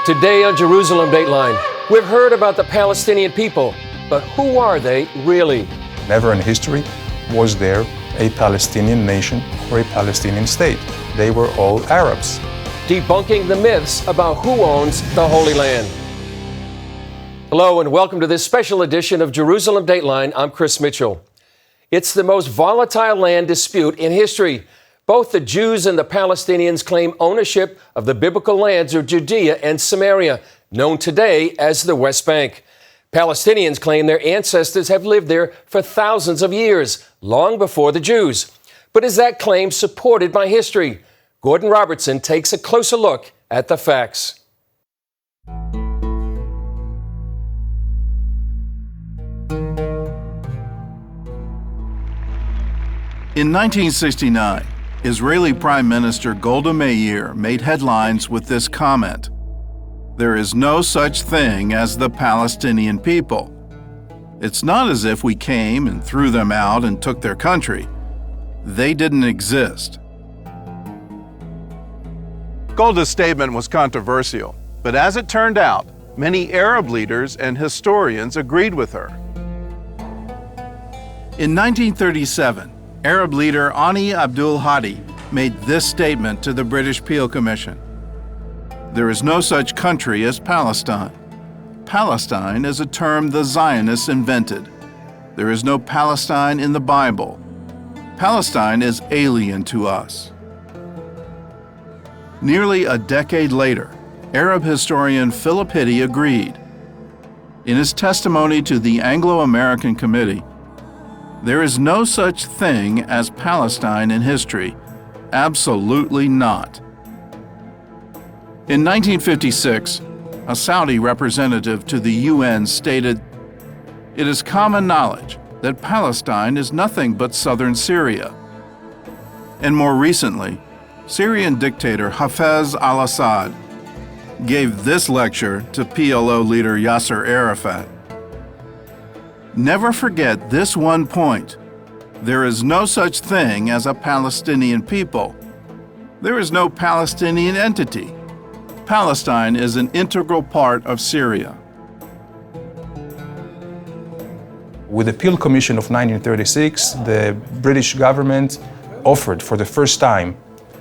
Today on Jerusalem Dateline, we've heard about the Palestinian people, but who are they really? Never in history was there a Palestinian nation or a Palestinian state. They were all Arabs. Debunking the myths about who owns the Holy Land. Hello and welcome to this special edition of Jerusalem Dateline. I'm Chris Mitchell. It's the most volatile land dispute in history. Both the Jews and the Palestinians claim ownership of the biblical lands of Judea and Samaria, known today as the West Bank. Palestinians claim their ancestors have lived there for thousands of years, long before the Jews. But is that claim supported by history? Gordon Robertson takes a closer look at the facts. In 1969, Israeli Prime Minister Golda Meir made headlines with this comment: "There is no such thing as the Palestinian people. It's not as if we came and threw them out and took their country. They didn't exist." Golda's statement was controversial, but as it turned out, many Arab leaders and historians agreed with her. In 1937, Arab leader Ani Abdul Hadi made this statement to the British Peel Commission: "There is no such country as Palestine. Palestine is a term the Zionists invented. There is no Palestine in the Bible. Palestine is alien to us." Nearly a decade later, Arab historian Philip Hitti agreed. In his testimony to the Anglo-American Committee, "There is no such thing as Palestine in history. Absolutely not." In 1956, a Saudi representative to the UN stated, "It is common knowledge that Palestine is nothing but southern Syria." And more recently, Syrian dictator Hafez al-Assad gave this lecture to PLO leader Yasser Arafat. Never forget this one point: there is no such thing as a Palestinian people. There is no Palestinian entity. Palestine is an integral part of Syria. With the Peel Commission of 1936, the British government offered for the first time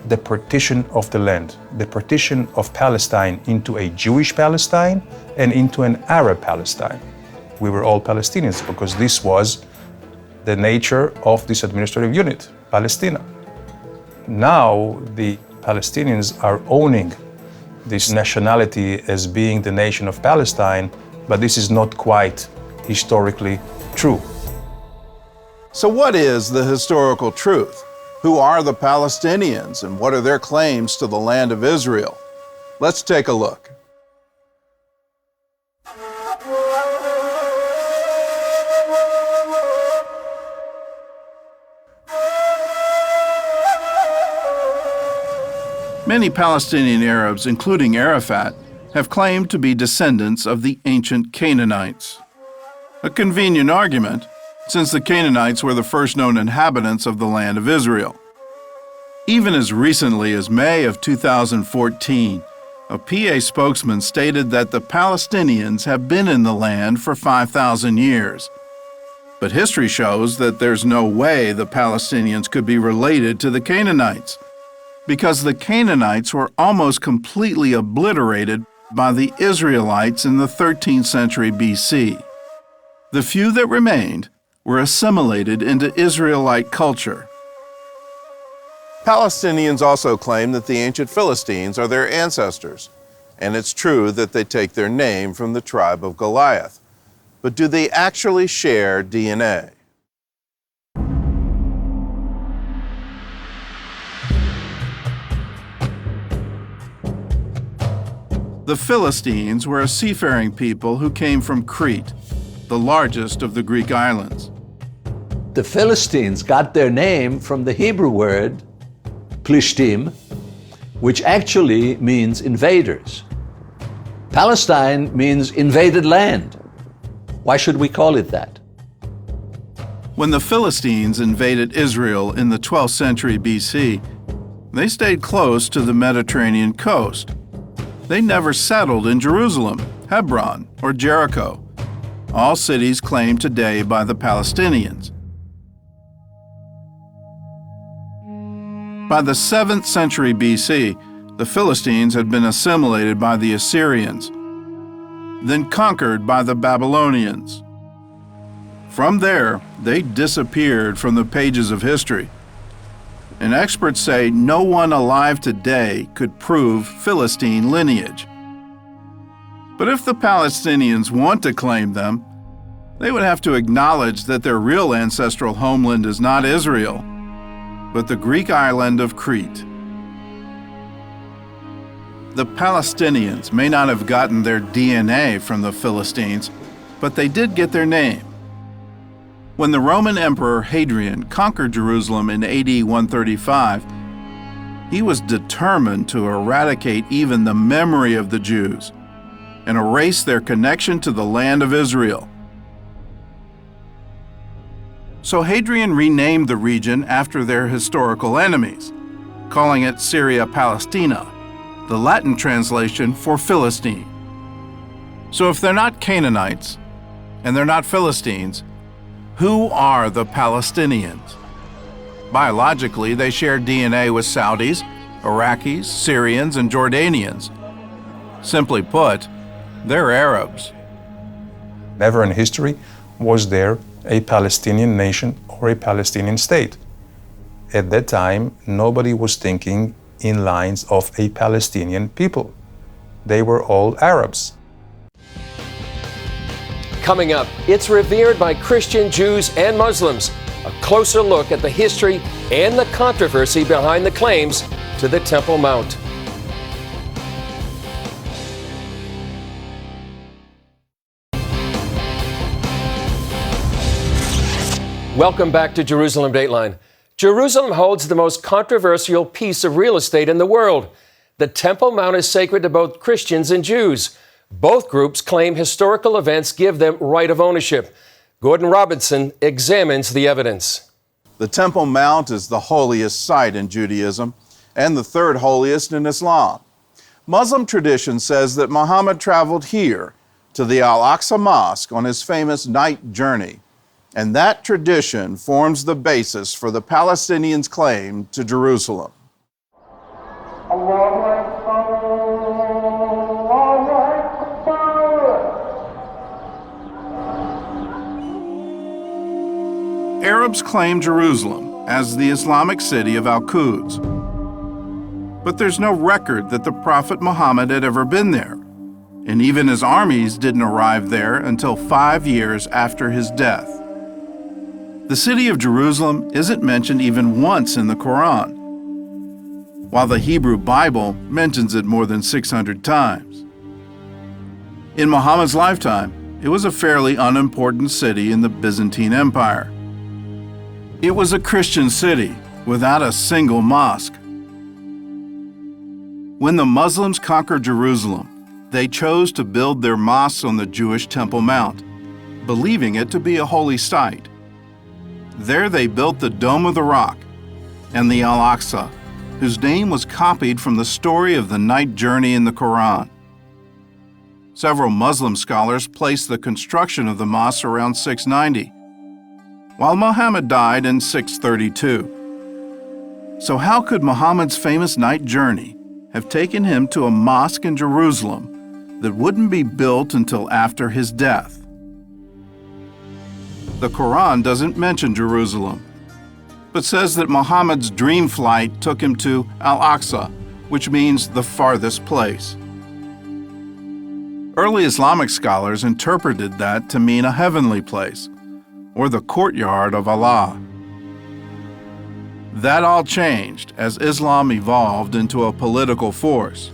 the partition of the land, the partition of Palestine into a Jewish Palestine and into an Arab Palestine. We were all Palestinians because this was the nature of this administrative unit, Palestina. Now the Palestinians are owning this nationality as being the nation of Palestine, but this is not quite historically true. So what is the historical truth? Who are the Palestinians and what are their claims to the land of Israel? Let's take a look. Many Palestinian Arabs, including Arafat, have claimed to be descendants of the ancient Canaanites. A convenient argument, since the Canaanites were the first known inhabitants of the land of Israel. Even as recently as May of 2014, a PA spokesman stated that the Palestinians have been in the land for 5,000 years. But history shows that there's no way the Palestinians could be related to the Canaanites, because the Canaanites were almost completely obliterated by the Israelites in the 13th century BC. The few that remained were assimilated into Israelite culture. Palestinians also claim that the ancient Philistines are their ancestors, and it's true that they take their name from the tribe of Goliath. But do they actually share DNA? The Philistines were a seafaring people who came from Crete, the largest of the Greek islands. The Philistines got their name from the Hebrew word Plishtim, which actually means invaders. Palestine means invaded land. Why should we call it that? When the Philistines invaded Israel in the 12th century BC, they stayed close to the Mediterranean coast. They never settled in Jerusalem, Hebron, or Jericho, all cities claimed today by the Palestinians. By the 7th century BC, the Philistines had been assimilated by the Assyrians, then conquered by the Babylonians. From there, they disappeared from the pages of history, and experts say no one alive today could prove Philistine lineage. But if the Palestinians want to claim them, they would have to acknowledge that their real ancestral homeland is not Israel, but the Greek island of Crete. The Palestinians may not have gotten their DNA from the Philistines, but they did get their name. When the Roman Emperor Hadrian conquered Jerusalem in AD 135, he was determined to eradicate even the memory of the Jews and erase their connection to the land of Israel. So Hadrian renamed the region after their historical enemies, calling it Syria Palestina, the Latin translation for Philistine. So if they're not Canaanites and they're not Philistines, who are the Palestinians? Biologically, they share DNA with Saudis, Iraqis, Syrians, and Jordanians. Simply put, they're Arabs. Never in history was there a Palestinian nation or a Palestinian state. At that time, nobody was thinking in lines of a Palestinian people. They were all Arabs. Coming up, it's revered by Christian, Jews, and Muslims. A closer look at the history and the controversy behind the claims to the Temple Mount. Welcome back to Jerusalem Dateline. Jerusalem holds the most controversial piece of real estate in the world. The Temple Mount is sacred to both Christians and Jews. Both groups claim historical events give them right of ownership. Gordon Robinson examines the evidence. The Temple Mount is the holiest site in Judaism and the third holiest in Islam. Muslim tradition says that Muhammad traveled here to the Al-Aqsa Mosque on his famous night journey, and that tradition forms the basis for the Palestinians' claim to Jerusalem. Arabs claim Jerusalem as the Islamic city of Al-Quds. But there's no record that the Prophet Muhammad had ever been there, and even his armies didn't arrive there until 5 years after his death. The city of Jerusalem isn't mentioned even once in the Quran, while the Hebrew Bible mentions it more than 600 times. In Muhammad's lifetime, it was a fairly unimportant city in the Byzantine Empire. It was a Christian city without a single mosque. When the Muslims conquered Jerusalem, they chose to build their mosques on the Jewish Temple Mount, believing it to be a holy site. There they built the Dome of the Rock and the Al-Aqsa, whose name was copied from the story of the night journey in the Quran. Several Muslim scholars place the construction of the mosque around 690, while Muhammad died in 632. So how could Muhammad's famous night journey have taken him to a mosque in Jerusalem that wouldn't be built until after his death? The Quran doesn't mention Jerusalem, but says that Muhammad's dream flight took him to Al-Aqsa, which means the farthest place. Early Islamic scholars interpreted that to mean a heavenly place, or the courtyard of Allah. That all changed as Islam evolved into a political force.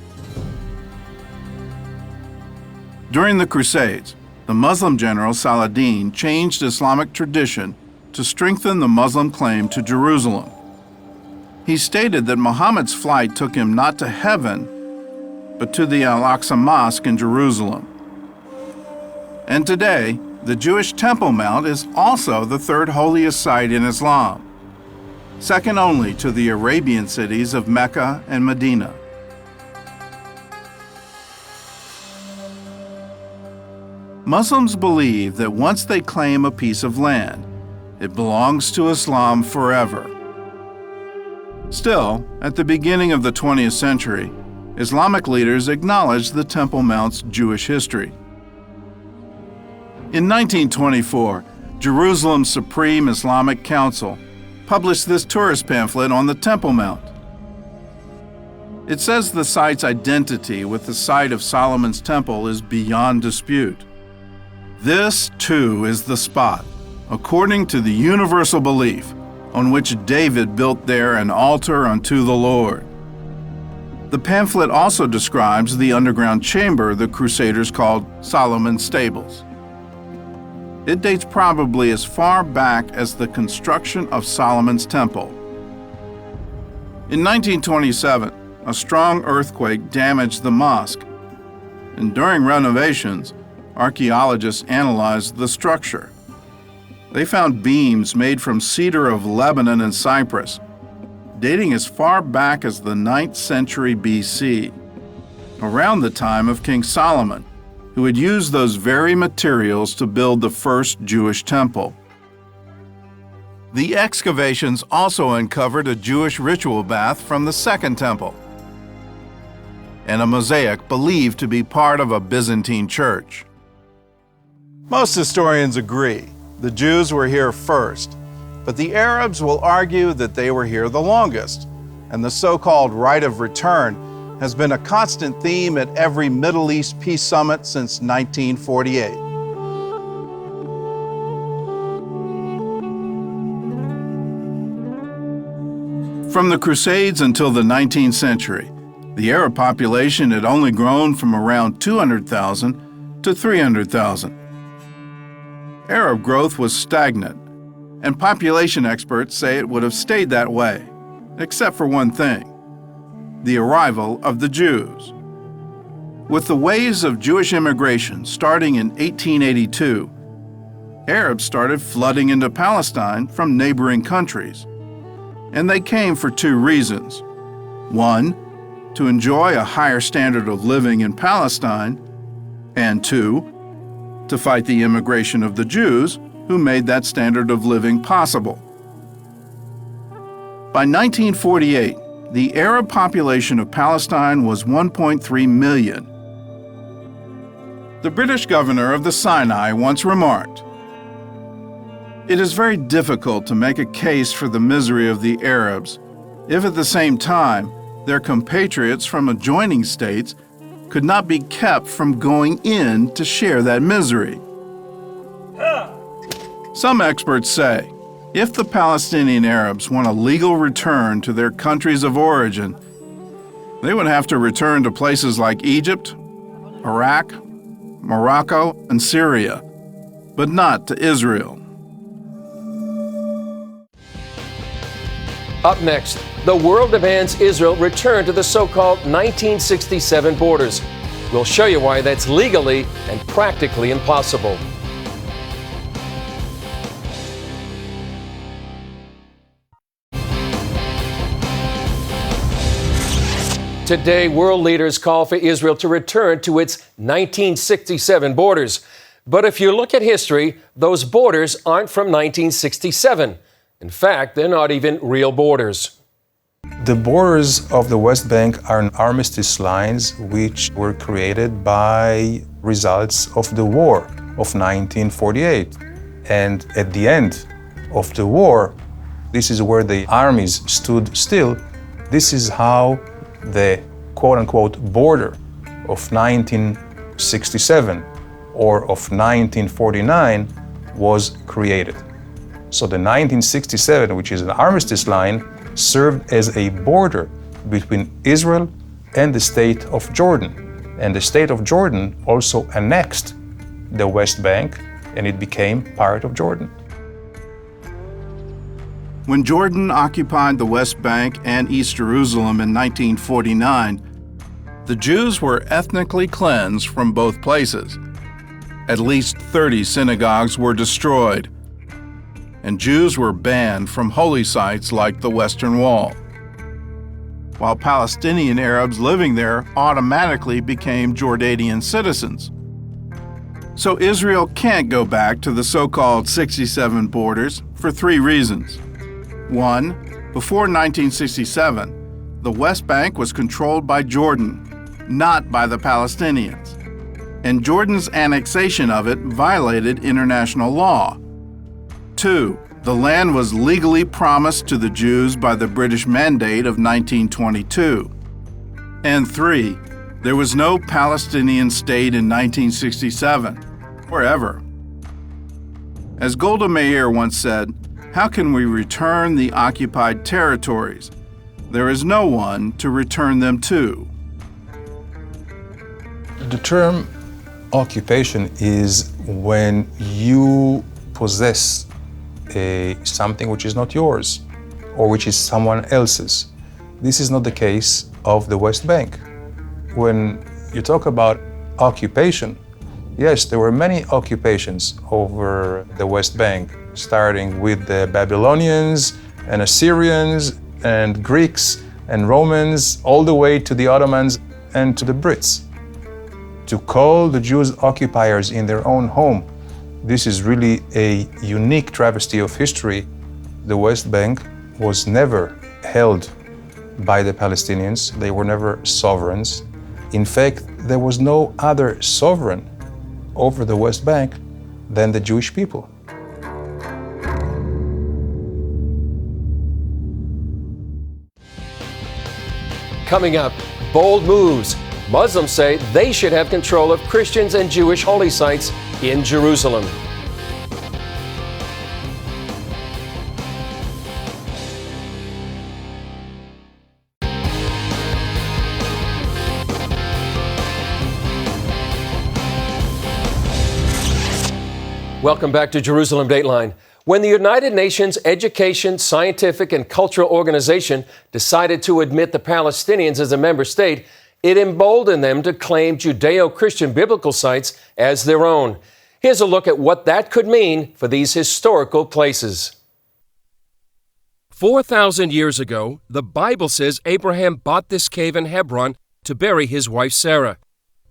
During the Crusades, the Muslim general Saladin changed Islamic tradition to strengthen the Muslim claim to Jerusalem. He stated that Muhammad's flight took him not to heaven, but to the Al-Aqsa Mosque in Jerusalem. And today, the Jewish Temple Mount is also the third holiest site in Islam, second only to the Arabian cities of Mecca and Medina. Muslims believe that once they claim a piece of land, it belongs to Islam forever. Still, at the beginning of the 20th century, Islamic leaders acknowledged the Temple Mount's Jewish history. In 1924, Jerusalem's Supreme Islamic Council published this tourist pamphlet on the Temple Mount. It says the site's identity with the site of Solomon's temple is beyond dispute. This, too, is the spot, according to the universal belief, on which David built there an altar unto the Lord. The pamphlet also describes the underground chamber the Crusaders called Solomon's Stables. It dates probably as far back as the construction of Solomon's Temple. In 1927, a strong earthquake damaged the mosque, and during renovations, archaeologists analyzed the structure. They found beams made from cedar of Lebanon and Cyprus, dating as far back as the 9th century BC, around the time of King Solomon, who had used those very materials to build the first Jewish temple. The excavations also uncovered a Jewish ritual bath from the Second Temple, and a mosaic believed to be part of a Byzantine church. Most historians agree the Jews were here first, but the Arabs will argue that they were here the longest, and the so-called right of return has been a constant theme at every Middle East peace summit since 1948. From the Crusades until the 19th century, the Arab population had only grown from around 200,000 to 300,000. Arab growth was stagnant, and population experts say it would have stayed that way, except for one thing: the arrival of the Jews. With the waves of Jewish immigration starting in 1882, Arabs started flooding into Palestine from neighboring countries, and they came for two reasons. One, to enjoy a higher standard of living in Palestine, and two, to fight the immigration of the Jews who made that standard of living possible. By 1948, the Arab population of Palestine was 1.3 million. The British governor of the Sinai once remarked, "It is very difficult to make a case for the misery of the Arabs if at the same time their compatriots from adjoining states could not be kept from going in to share that misery." Some experts say, if the Palestinian Arabs want a legal return to their countries of origin, they would have to return to places like Egypt, Iraq, Morocco, and Syria, but not to Israel. Up next, the world demands Israel return to the so-called 1967 borders. We'll show you why that's legally and practically impossible. Today, world leaders call for Israel to return to its 1967 borders. But if you look at history, those borders aren't from 1967. In fact, they're not even real borders. The borders of the West Bank are armistice lines which were created by results of the war of 1948. And at the end of the war, this is where the armies stood still. This is how the quote-unquote border of 1967 or of 1949 was created. So the 1967, which is an armistice line, served as a border between Israel and the state of Jordan. And the state of Jordan also annexed the West Bank, and it became part of Jordan. When Jordan occupied the West Bank and East Jerusalem in 1949, the Jews were ethnically cleansed from both places. At least 30 synagogues were destroyed, and Jews were banned from holy sites like the Western Wall, while Palestinian Arabs living there automatically became Jordanian citizens. So Israel can't go back to the so-called 67 borders for three reasons. One, before 1967, the West Bank was controlled by Jordan, not by the Palestinians. And Jordan's annexation of it violated international law. Two, the land was legally promised to the Jews by the British Mandate of 1922. And three, there was no Palestinian state in 1967, or ever. As Golda Meir once said, how can we return the occupied territories? There is no one to return them to. The term occupation is when you possess something which is not yours or which is someone else's. This is not the case of the West Bank. When you talk about occupation, yes, there were many occupations over the West Bank, starting with the Babylonians and Assyrians and Greeks and Romans, all the way to the Ottomans and to the Brits. To call the Jews occupiers in their own home, this is really a unique travesty of history. The West Bank was never held by the Palestinians. They were never sovereigns. In fact, there was no other sovereign over the West Bank than the Jewish people. Coming up, bold moves. Muslims say they should have control of Christians and Jewish holy sites in Jerusalem. Welcome back to Jerusalem Dateline. When the United Nations Education, Scientific, and Cultural Organization decided to admit the Palestinians as a member state, it emboldened them to claim Judeo-Christian biblical sites as their own. Here's a look at what that could mean for these historical places. 4,000 years ago, the Bible says Abraham bought this cave in Hebron to bury his wife Sarah.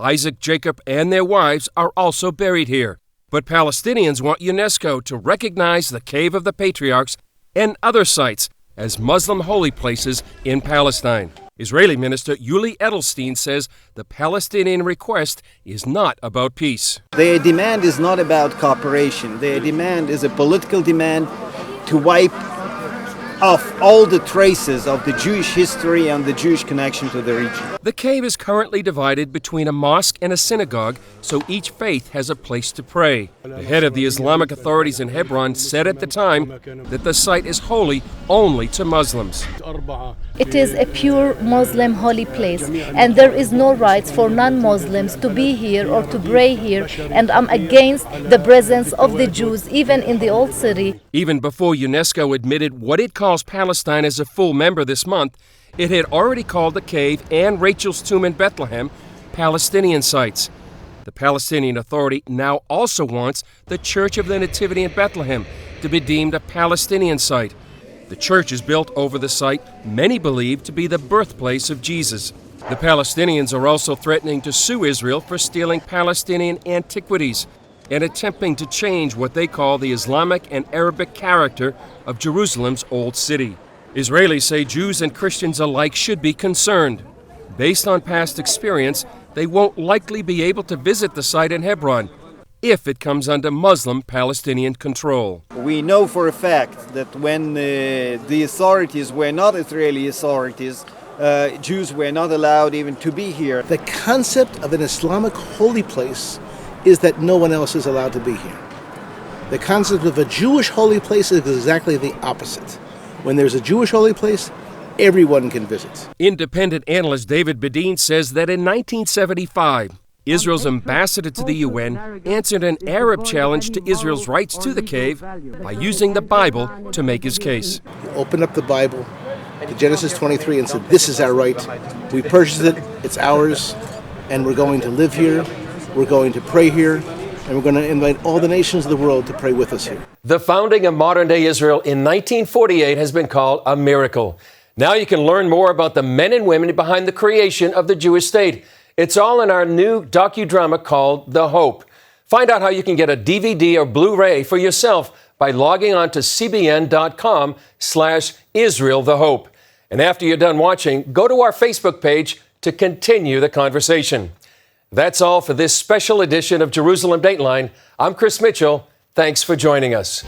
Isaac, Jacob, and their wives are also buried here. But Palestinians want UNESCO to recognize the Cave of the Patriarchs and other sites as Muslim holy places in Palestine. Israeli Minister Yuli Edelstein says the Palestinian request is not about peace. Their demand is not about cooperation. Their demand is a political demand to wipe off all the traces of the Jewish history and the Jewish connection to the region. The cave is currently divided between a mosque and a synagogue, so each faith has a place to pray. The head of the Islamic authorities in Hebron said at the time that the site is holy only to Muslims. It is a pure Muslim holy place, and there is no rights for non-Muslims to be here or to pray here, and I'm against the presence of the Jews even in the old city. Even before UNESCO admitted what it calls Palestine as a full member this month, it had already called the cave and Rachel's tomb in Bethlehem Palestinian sites. The Palestinian Authority now also wants the Church of the Nativity in Bethlehem to be deemed a Palestinian site. The church is built over the site many believe to be the birthplace of Jesus. The Palestinians are also threatening to sue Israel for stealing Palestinian antiquities and attempting to change what they call the Islamic and Arabic character of Jerusalem's old city. Israelis say Jews and Christians alike should be concerned. Based on past experience, they won't likely be able to visit the site in Hebron if it comes under Muslim Palestinian control. We know for a fact that when the authorities were not Israeli authorities, Jews were not allowed even to be here. The concept of an Islamic holy place is that no one else is allowed to be here. The concept of a Jewish holy place is exactly the opposite. When there's a Jewish holy place, everyone can visit. Independent analyst David Bedeen says that in 1975, Israel's ambassador to the UN answered an Arab challenge to Israel's rights to the cave by using the Bible to make his case. He opened up the Bible to Genesis 23 and said, this is our right. We purchased it, it's ours, and we're going to live here, we're going to pray here, and we're going to invite all the nations of the world to pray with us here. The founding of modern-day Israel in 1948 has been called a miracle. Now you can learn more about the men and women behind the creation of the Jewish state. It's all in our new docudrama called The Hope. Find out how you can get a DVD or Blu-ray for yourself by logging on to cbn.com/Israel the Hope. And after you're done watching, go to our Facebook page to continue the conversation. That's all for this special edition of Jerusalem Dateline. I'm Chris Mitchell. Thanks for joining us.